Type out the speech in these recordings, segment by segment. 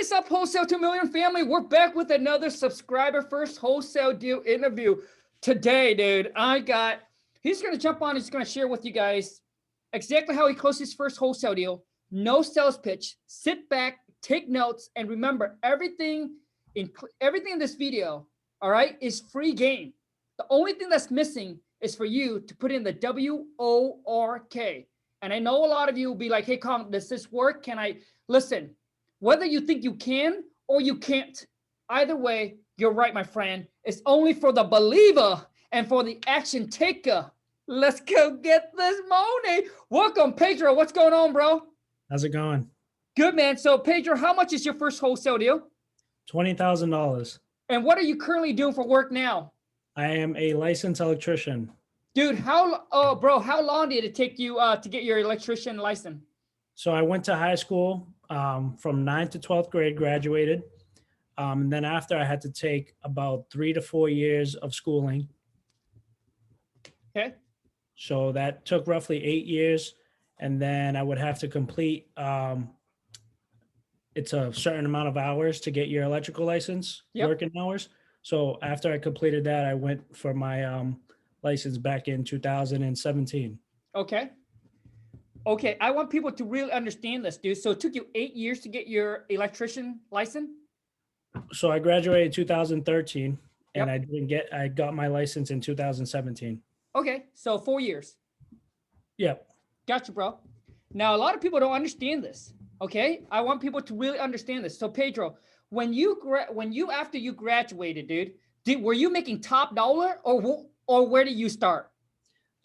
is up, Wholesale 2 Million family? We're back with another subscriber first wholesale deal interview. Today, dude, he's going to jump on. He's going to share with you guys exactly how he closed his first wholesale deal. No sales pitch. Sit back, take notes, and remember everything in this video, all right, is free game. The only thing that's missing is for you to put in the WORK. And I know a lot of you will be like, hey, Khang, does this work? Can I listen? Whether you think you can or you can't, either way, you're right, my friend. It's only for the believer and for the action taker. Let's go get this money. Welcome, Pedro. What's going on, bro? How's it going? Good, man. So, Pedro, how much is your first wholesale deal? $20,000. And what are you currently doing for work now? I am a licensed electrician. Dude, how long did it take you to get your electrician license? So I went to high school from 9th to 12th grade, graduated. And then after I had to take about 3 to 4 years of schooling. Okay. So that took roughly 8 years. And then I would have to complete, it's a certain amount of hours to get your electrical license, working hours. So after I completed that, I went for my license back in 2017. Okay. Okay, I want people to really understand this, dude. So it took you 8 years to get your electrician license? So I graduated in 2013 and I got my license in 2017. Okay, so 4 years. Yep. Gotcha, bro. Now, a lot of people don't understand this, okay? I want people to really understand this. So Pedro, when you after you graduated, dude, were you making top dollar or where did you start?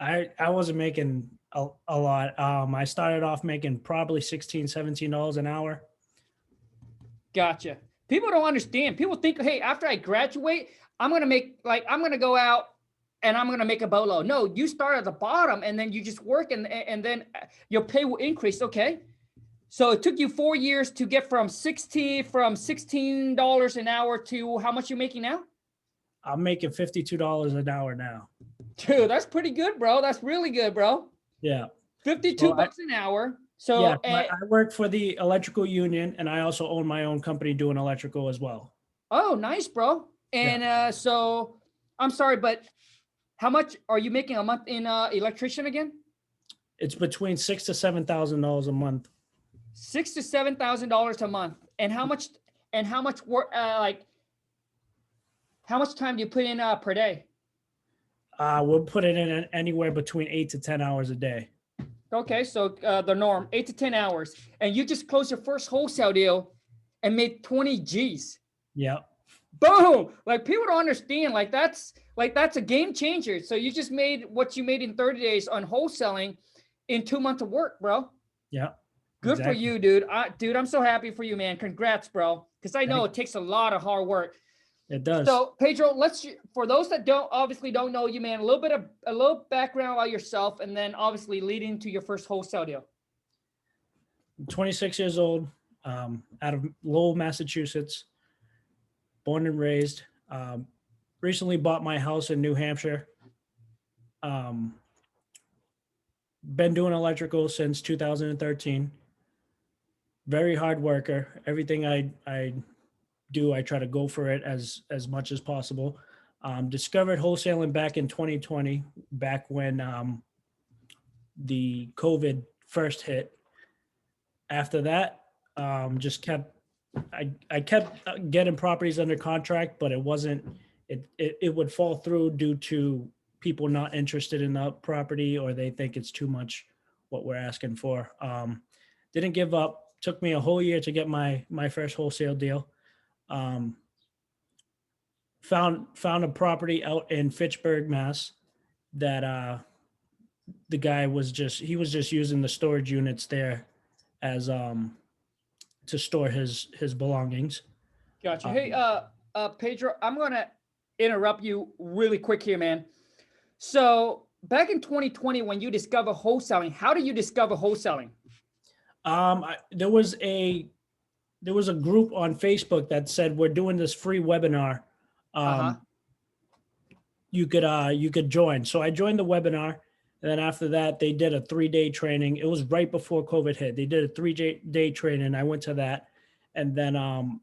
I wasn't making a lot. I started off making probably $16, $17 an hour. Gotcha. People don't understand. People think, hey, after I graduate, I'm going to go out and I'm going to make a boatload. No, you start at the bottom and then you just work and then your pay will increase. Okay. So it took you 4 years to get from $16 an hour to how much you making now? I'm making $52 an hour now. Dude, that's pretty good, bro. That's really good, bro. Yeah. 52 bucks an hour. So yeah, I work for the electrical union and I also own my own company doing electrical as well. Oh, nice, bro. And so I'm sorry, but how much are you making a month in electrician again? It's between $6,000 to $7,000 a month. $6,000 to $7,000 a month. And how much work how much time do you put in per day? We'll put it in anywhere between 8 to 10 hours a day. Okay, so the norm, 8 to 10 hours. And you just closed your first wholesale deal and made 20 G's. Yeah. Boom! Like people don't understand. Like that's a game changer. So you just made what you made in 30 days on wholesaling in 2 months of work, bro. Yeah. Good for you, dude. Dude, I'm so happy for you, man. Congrats, bro. Because I know it takes a lot of hard work. It does. So Pedro, for those that obviously don't know you, man, a little background about yourself, and then obviously leading to your first wholesale deal. I'm 26 years old, out of Lowell, Massachusetts, born and raised. Recently bought my house in New Hampshire. Been doing electrical since 2013. Very hard worker. Everything I do, I try to go for it as much as possible. Discovered wholesaling back in 2020, back when the COVID first hit. After that, just kept getting properties under contract, but it would fall through due to people not interested in the property, or they think it's too much what we're asking for. Didn't give up. Took me a whole year to get my first wholesale deal. Found a property out in Fitchburg, Mass, that the guy was just using the storage units there as to store his belongings. Gotcha. Hey, Pedro, I'm gonna interrupt you really quick here, man. So back in 2020, when you discover wholesaling, how did you discover wholesaling? There was a group on Facebook that said, we're doing this free webinar. You could join. So I joined the webinar. And then after that, they did a 3-day training. It was right before COVID hit. They did a 3-day training. I went to that. And then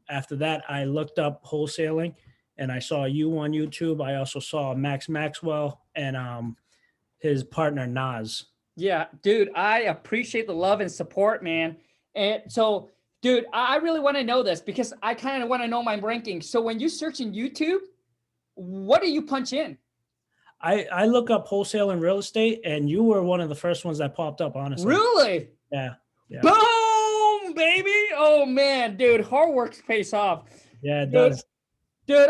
after that, I looked up wholesaling, and I saw you on YouTube. I also saw Max Maxwell and his partner Nas. Yeah, dude, I appreciate the love and support, man. And so, dude, I really want to know this because I kind of want to know my ranking. So when you search in YouTube, what do you punch in? I look up wholesale and real estate, and you were one of the first ones that popped up, honestly. Really? Yeah. Yeah. Boom, baby. Oh man, dude, hard work pays off. Yeah, it Dude, does. Dude,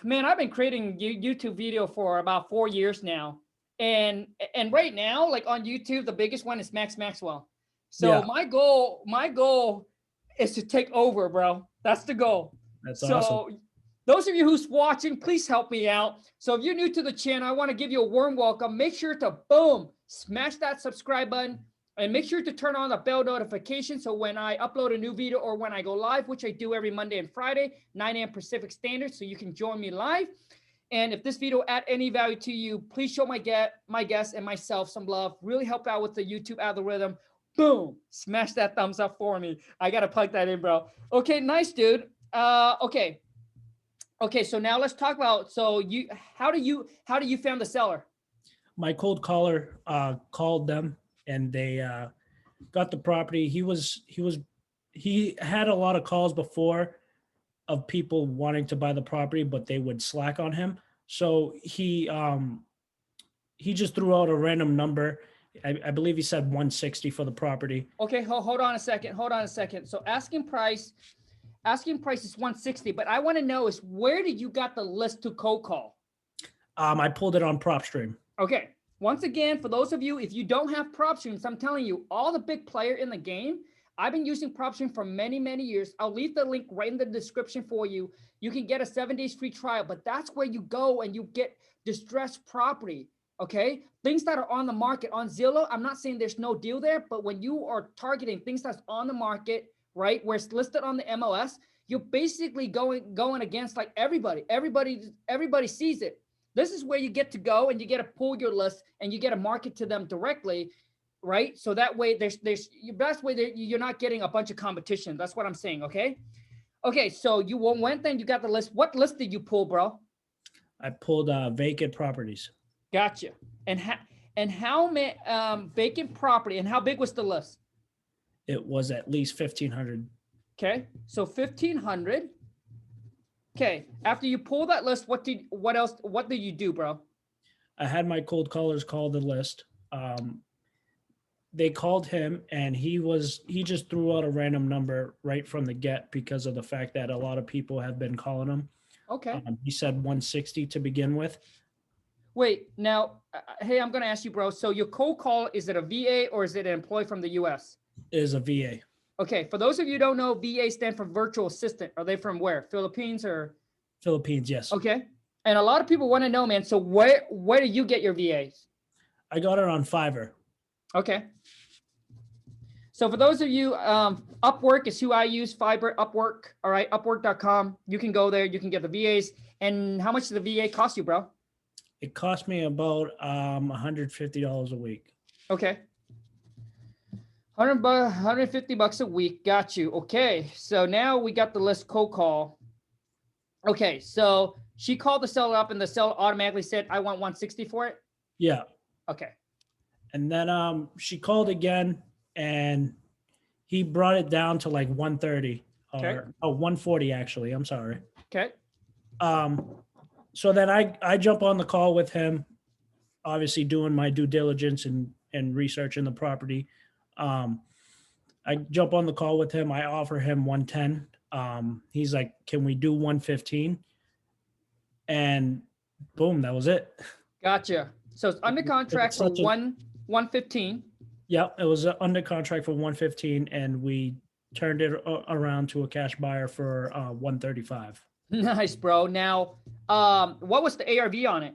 man, I've been creating YouTube video for about 4 years now. And right now, like on YouTube, the biggest one is Max Maxwell. So Yeah. my goal is to take over, bro. That's the goal. That's So awesome. those of you who's watching, please help me out. So if you're new to the channel, I want to give you a warm welcome. Make sure to boom, smash that subscribe button. And make sure to turn on the bell notification so when I upload a new video or when I go live, which I do every Monday and Friday, 9 a.m. Pacific Standard, so you can join me live. And if this video add any value to you, please show my guests and myself some love. Really help out with the YouTube algorithm. Boom, smash that thumbs up for me. I got to plug that in, bro. Okay, nice, dude. Okay, so now let's talk about, so how do you found the seller? My cold caller called them, and they got the property. He had a lot of calls before of people wanting to buy the property, but they would slack on him. So he just threw out a random number. I believe he said 160 for the property. Okay, hold on a second. So asking price is 160, but I want to know is where did you got the list to cold call? I pulled it on PropStream. Okay. Once again, for those of you, if you don't have PropStream, I'm telling you, all the big player in the game, I've been using PropStream for many, many years. I'll leave the link right in the description for you. You can get a 7 days free trial, but that's where you go and you get distressed property, okay? Things that are on the market. On Zillow, I'm not saying there's no deal there, but when you are targeting things that's on the market, right, where it's listed on the MLS, you're basically going against like everybody. Everybody sees it. This is where you get to go and you get to pull your list and you get to market to them directly, right? So that way there's your best way that you're not getting a bunch of competition. That's what I'm saying, okay? Okay, so you went then, you got the list. What list did you pull, bro? I pulled vacant properties. Gotcha. And how many vacant property and how big was the list? It was at least 1,500. Okay, so 1,500. Okay, after you pull that list, what did you do, bro? I had my cold callers call the list. They called him, and he just threw out a random number right from the get because of the fact that a lot of people have been calling him. Okay. He said 160 to begin with. Wait, now, hey, I'm going to ask you, bro. So your cold call, is it a VA or is it an employee from the U.S.? It is a VA. Okay, for those of you who don't know, VA stand for virtual assistant. Are they from where? Philippines or? Philippines, yes. Okay. And a lot of people want to know, man. So where do you get your VAs? I got it on Fiverr. Okay. So for those of you, Upwork is who I use, Fiverr, Upwork. All right, Upwork.com. You can go there. You can get the VAs. And how much does the VA cost you, bro? It cost me about $150 a week. Okay. $150 a week. Got you. Okay. So now we got the list cold call. Okay. So she called the seller up and the seller automatically said, I want 160 for it. Yeah. Okay. And then she called again and he brought it down to like 130 or 140 actually. I'm sorry. Okay. So then I jump on the call with him, obviously doing my due diligence and researching the property. I jump on the call with him. I offer him 110. He's like, can we do 115? And boom, that was it. Gotcha. So it's under contract for 115. Yeah, it was under contract for 115, and we turned it around to a cash buyer for 135. Nice, bro. Now, what was the ARV on it?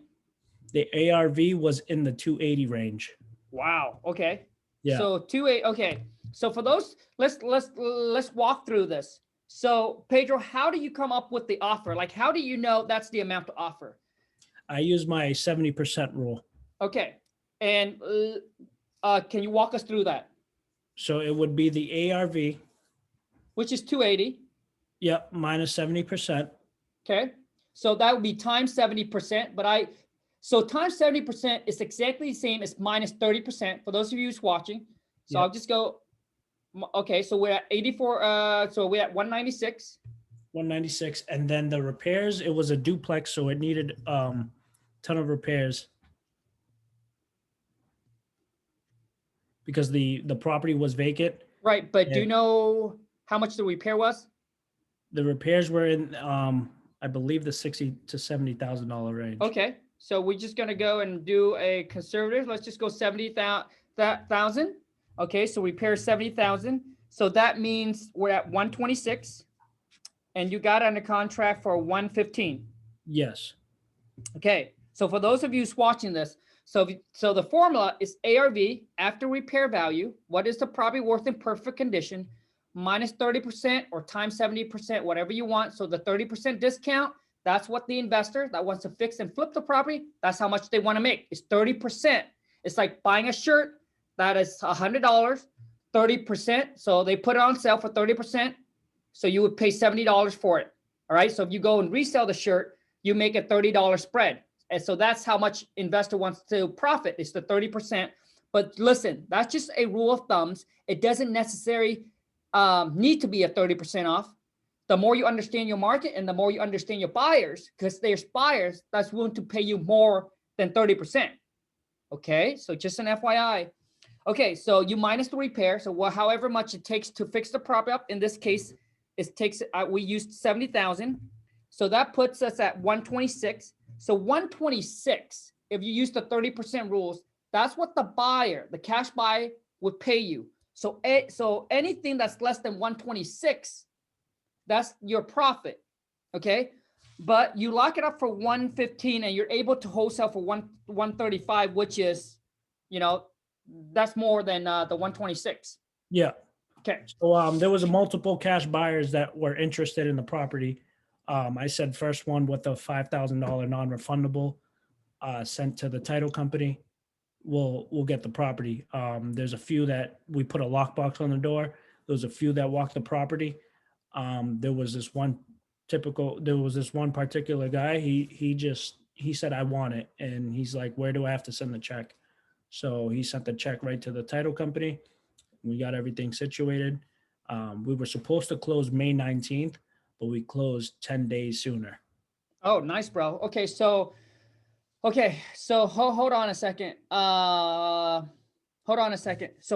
The ARV was in the 280 range. Wow. Okay. Yeah. So 280. Okay. So for those, let's walk through this. So Pedro, how do you come up with the offer? Like, how do you know that's the amount to offer? I use my 70% rule. Okay. And can you walk us through that? So it would be the ARV, which is 280. Yep, minus 70%. Okay. So that would be times 70%. So times 70% is exactly the same as minus 30% for those of you who's watching. So Yep. I'll just go, okay. So we're at 84. So we're at 196. 196. And then the repairs, it was a duplex, so it needed ton of repairs because the property was vacant. Right. But do you And know how much the repair was? the repairs were in I believe the $60,000 to $70,000 range. Okay. So we're just going to go and do a conservative. Let's just go 70,000. Okay. So repair 70,000. So that means we're at 126 and you got under contract for 115. Yes. Okay. So for those of you who's watching this, so the formula is ARV after repair value. What is the property worth in perfect condition? Minus 30% or times 70%, whatever you want. So the 30% discount, that's what the investor that wants to fix and flip the property, that's how much they want to make. It's 30%. It's like buying a shirt that is $100, 30%. So they put it on sale for 30%. So you would pay $70 for it. All right. So if you go and resell the shirt, you make a $30 spread. And so that's how much investor wants to profit. It's the 30%. But listen, that's just a rule of thumbs. It doesn't necessarily need to be a 30% off. The more you understand your market and the more you understand your buyers, because there's buyers that's willing to pay you more than 30%. Okay, so just an FYI. Okay, so you minus the repair. So however much it takes to fix the property up. In this case, we used 70,000. So that puts us at 126. So 126, if you use the 30% rules, that's what the buyer, the cash buyer, would pay you. So anything that's less than 126, that's your profit, okay? But you lock it up for 115 and you're able to wholesale for 135, which is, that's more than the 126. Yeah. Okay. So there was a multiple cash buyers that were interested in the property. I said first one with a $5,000 non-refundable sent to the title company. We'll get the property. There's a few that we put a lockbox on the door. There's a few that walked the property. There was this one particular guy. He said, I want it. And he's like, where do I have to send the check? So he sent the check right to the title company. We got everything situated. We were supposed to close May 19th, but we closed 10 days sooner. Oh, nice, bro. Okay. So hold on a second. So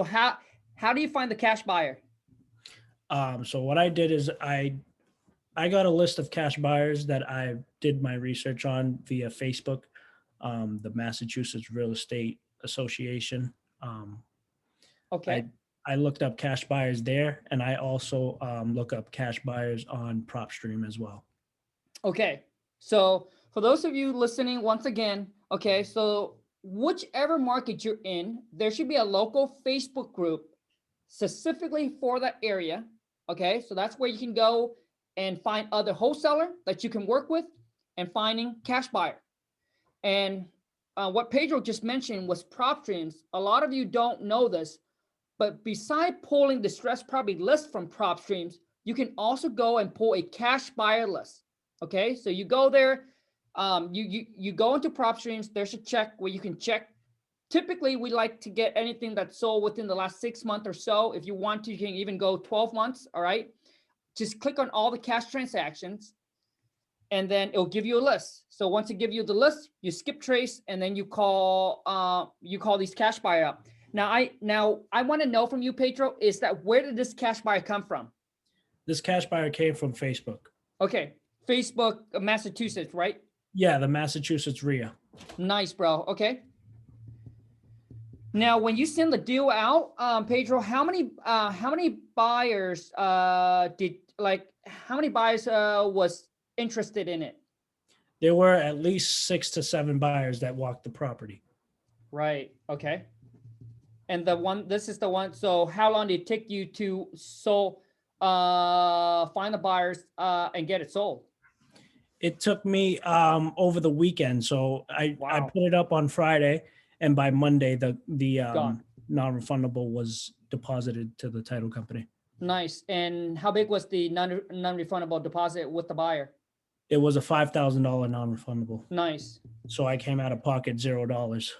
how do you find the cash buyer? So what I did is I got a list of cash buyers that I did my research on via Facebook, the Massachusetts Real Estate Association. Okay. I looked up cash buyers there, and I also look up cash buyers on PropStream as well. Okay. So for those of you listening, once again, okay, so whichever market you're in, there should be a local Facebook group specifically for that area. Okay, so that's where you can go and find other wholesaler that you can work with and finding cash buyer. And what Pedro just mentioned was PropStreams. A lot of you don't know this, but beside pulling distressed property list from PropStreams, you can also go and pull a cash buyer list. Okay, so you go there, you go into PropStreams. There's a check where you can check. Typically, we like to get anything that's sold within the last 6 months or so. If you want to, you can even go 12 months. All right. Just click on all the cash transactions and then it'll give you a list. So once it gives you the list, you skip trace and then you call these cash buyer up. Now I want to know from you, Pedro, is that where did this cash buyer come from? This cash buyer came from Facebook. Okay. Facebook, Massachusetts, right? Yeah, the Massachusetts RIA. Nice, bro. Okay. Now, when you send the deal out, Pedro, how many buyers was interested in it? There were at least 6 to 7 buyers that walked the property. Right. Okay. And this is the one. So how long did it take you to find the buyers and get it sold? It took me over the weekend. So I put it up on Friday, and by Monday the non-refundable was deposited to the title company. Nice. And how big was the non-refundable deposit with the buyer? It was a $5,000 non-refundable. Nice. So I came out of pocket $0.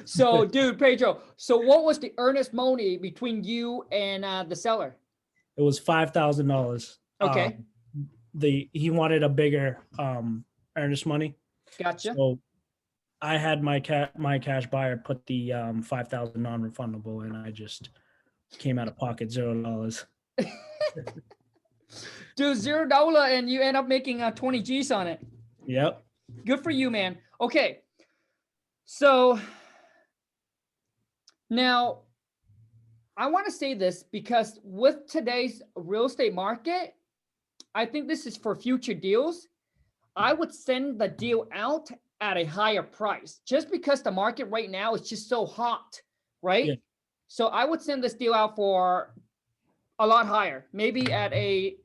So, dude, Pedro, so what was the earnest money between you and the seller? It was $5,000. Okay. He wanted a bigger earnest money. Gotcha. So I had my cash buyer put the 5,000 non-refundable, and I just came out of pocket $0. Dude, $0 and you end up making 20 G's on it. Yep. Good for you, man. Okay. So now I want to say this because with today's real estate market, I think this is for future deals. I would send the deal out at a higher price just because the market right now is just so hot, right? Yeah. So I would send this deal out for a lot higher, maybe at a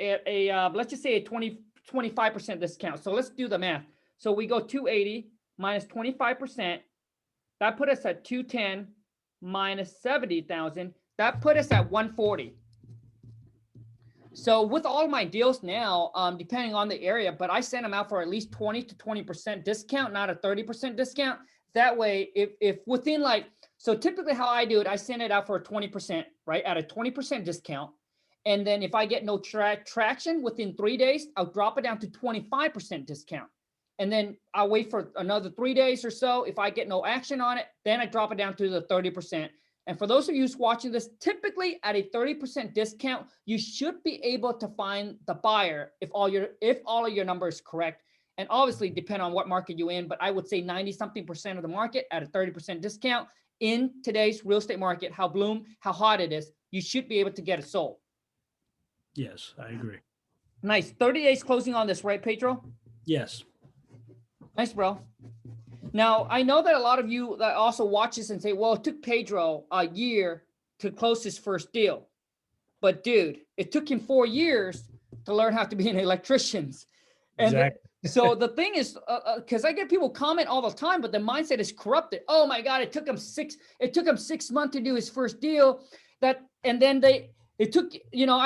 let's just say a 25% discount. So let's do the math. So we go 280 minus 25%. That put us at 210 minus 70,000. That put us at 140. So with all my deals now, depending on the area, but I send them out for at least 20 to 20% discount, not a 30% discount. That way, if within like, so typically how I do it, I send it out for a 20%, right? At a 20% discount. And then if I get no traction within 3 days, I'll drop it down to 25% discount. And then I'll wait for another 3 days or so. If I get no action on it, then I drop it down to the 30%. And for those of you who's watching this, typically at a 30% discount, you should be able to find the buyer if all of your numbers is correct. And obviously depend on what market you're in, but I would say 90-something% of the market at a 30% discount in today's real estate market, how hot it is, you should be able to get it sold. Yes, I agree. Nice. 30 days closing on this, right, Pedro? Yes. Nice, bro. Now, I know that a lot of you that also watch this and say, well, it took Pedro a year to close his first deal. But dude, it took him 4 years to learn how to be an electrician. And exactly. So the thing is, because I get people comment all the time, but the mindset is corrupted. Oh my God, it took him 6 months to do his first deal. I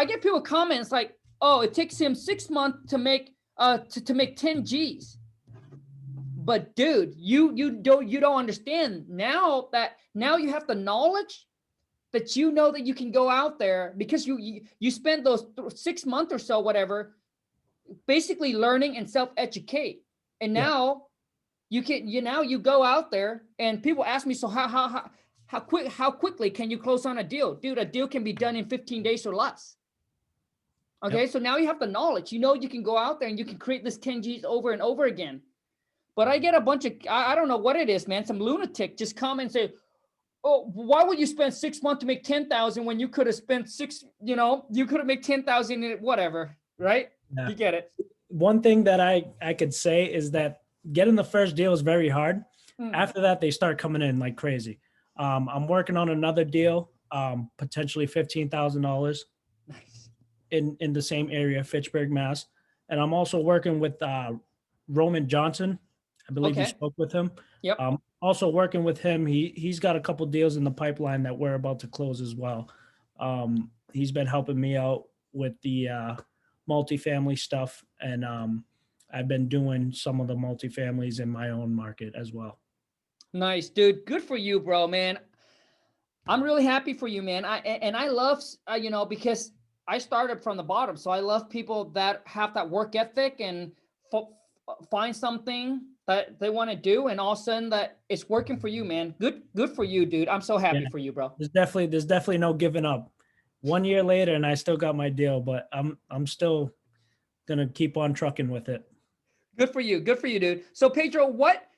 get people comments like, oh, it takes him 6 months to make 10 G's. But dude, you don't understand now you have the knowledge that you know that you can go out there because you spend those 6 months or so, whatever, basically learning and self-educate. And now you go out there and people ask me, so how quickly can you close on a deal? Dude, a deal can be done in 15 days or less. Okay. Yep. So now you have the knowledge, you can go out there and you can create this 10 G's over and over again. But I get a bunch of, I don't know what it is, man. Some lunatic just come and say, oh, why would you spend 6 months to make 10,000 when you could have spent you could have made 10,000 in whatever, right? Yeah. You get it. One thing that I could say is that getting the first deal is very hard. After that, they start coming in like crazy. I'm working on another deal, potentially $15,000 in the same area, Fitchburg, Mass. And I'm also working with Roman Johnson. I believe you spoke with him. Yep. Also working with him. He's got a couple deals in the pipeline that we're about to close as well. He's been helping me out with the multifamily stuff. And I've been doing some of the multifamilies in my own market as well. Nice, dude. Good for you, bro, man. I'm really happy for you, man. I love, because I started from the bottom. So I love people that have that work ethic and find something that they want to do, and all of a sudden that it's working for you, man. Good for you, dude. I'm so happy for you, bro. There's definitely no giving up. 1 year later, and I still got my deal, but I'm still gonna keep on trucking with it. Good for you, dude. So Pedro, what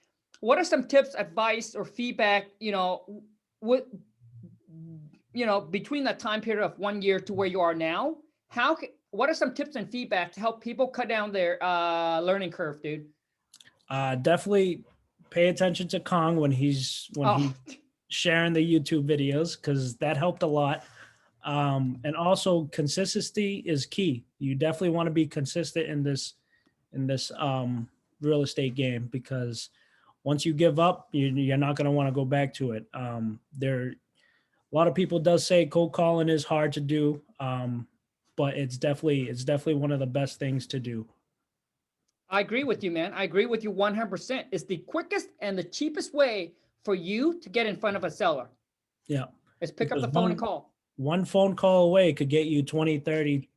are some tips, advice, or feedback? Between that time period of 1 year to where you are now, what are some tips and feedback to help people cut down their learning curve, dude? Definitely pay attention to Khang when he's sharing the YouTube videos, because that helped a lot. And also consistency is key. You definitely want to be consistent in this real estate game, because once you give up, you're not going to want to go back to it. lot of people does say cold calling is hard to do, but it's definitely one of the best things to do. I agree with you, man. I agree with you 100%. It's the quickest and the cheapest way for you to get in front of a seller. Yeah. Is pick up Because the phone and call. One phone call away could get you $20, $30,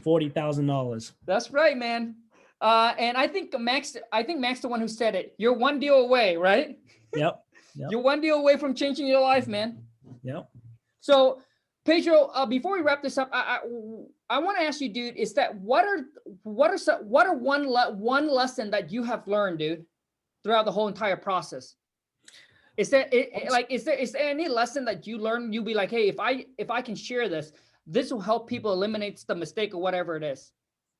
$40,000. That's right, man. And I think Max, the one who said it. You're one deal away, right? Yep. You're one deal away from changing your life, man. Yep. So, Pedro, before we wrap this up, I want to ask you, dude, is that what are one lesson that you have learned, dude, throughout the whole entire process? Is there is there any lesson that you learned? You'll be like, hey, if I can share this, this will help people eliminate the mistake or whatever it is.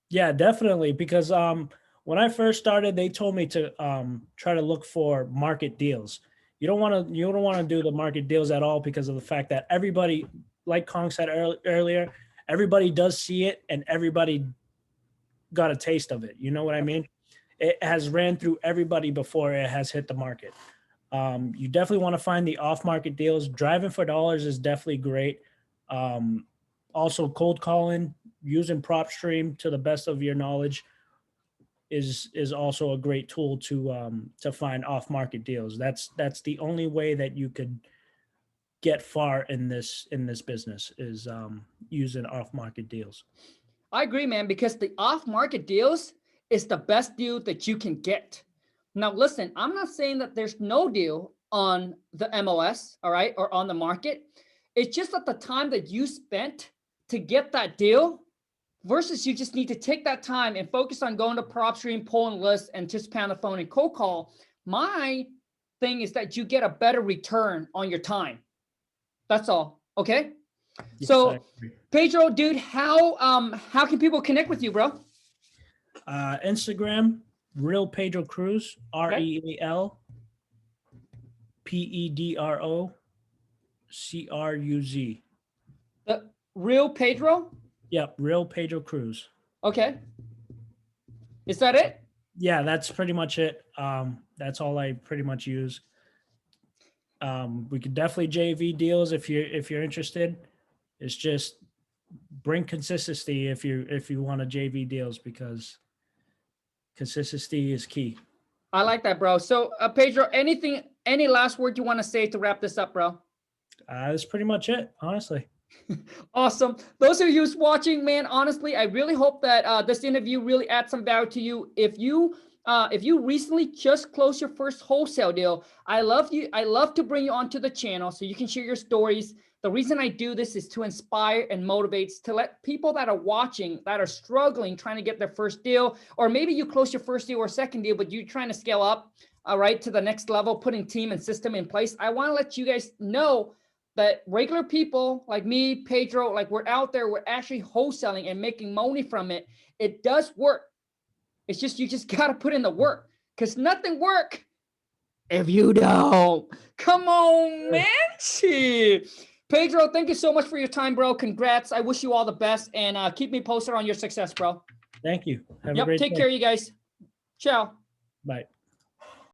Yeah, definitely. Because when I first started, they told me to try to look for market deals. You don't want to do the market deals at all, because of the fact that everybody, like Khang said earlier, everybody does see it and everybody got a taste of it. You know what I mean? It has ran through everybody before it has hit the market. You definitely want to find the off-market deals. Driving for dollars is definitely great. Also, cold calling, using PropStream to the best of your knowledge is also a great tool to find off-market deals. That's the only way that you could get far in this business, is using off-market deals. I agree, man, because the off-market deals is the best deal that you can get. Now, listen, I'm not saying that there's no deal on the MLS, all right, or on the market. It's just that the time that you spent to get that deal versus you just need to take that time and focus on going to PropStream, pulling lists, and just pound the phone and cold call. My thing is that you get a better return on your time. That's all. Okay. Yes, so, Pedro, dude, how can people connect with you, bro? Instagram, Real Pedro Cruz, RealPedroCruz. The Real Pedro? Yep, Real Pedro Cruz. Okay. Is that it? Yeah, that's pretty much it. That's all I pretty much use. We could definitely JV deals if you're interested. It's just bring consistency if you want to JV deals, because consistency is key. I like that, bro. So, Pedro, any last word you want to say to wrap this up, bro? That's pretty much it, honestly. Awesome. Those of you who's watching, man, honestly, I really hope that this interview really adds some value to you. If you recently just closed your first wholesale deal, I love to bring you onto the channel so you can share your stories. The reason I do this is to inspire and motivate, to let people that are watching, that are struggling, trying to get their first deal, or maybe you close your first deal or second deal, but you're trying to scale up, all right, to the next level, putting team and system in place. I want to let you guys know that regular people like me, Pedro, like we're out there, we're actually wholesaling and making money from it. It does work. It's just, you just got to put in the work, because nothing works if you don't. Come on, man. Shit. Pedro, thank you so much for your time, bro. Congrats. I wish you all the best, and keep me posted on your success, bro. Thank you. Have a great Take day. care, you guys. Ciao. Bye.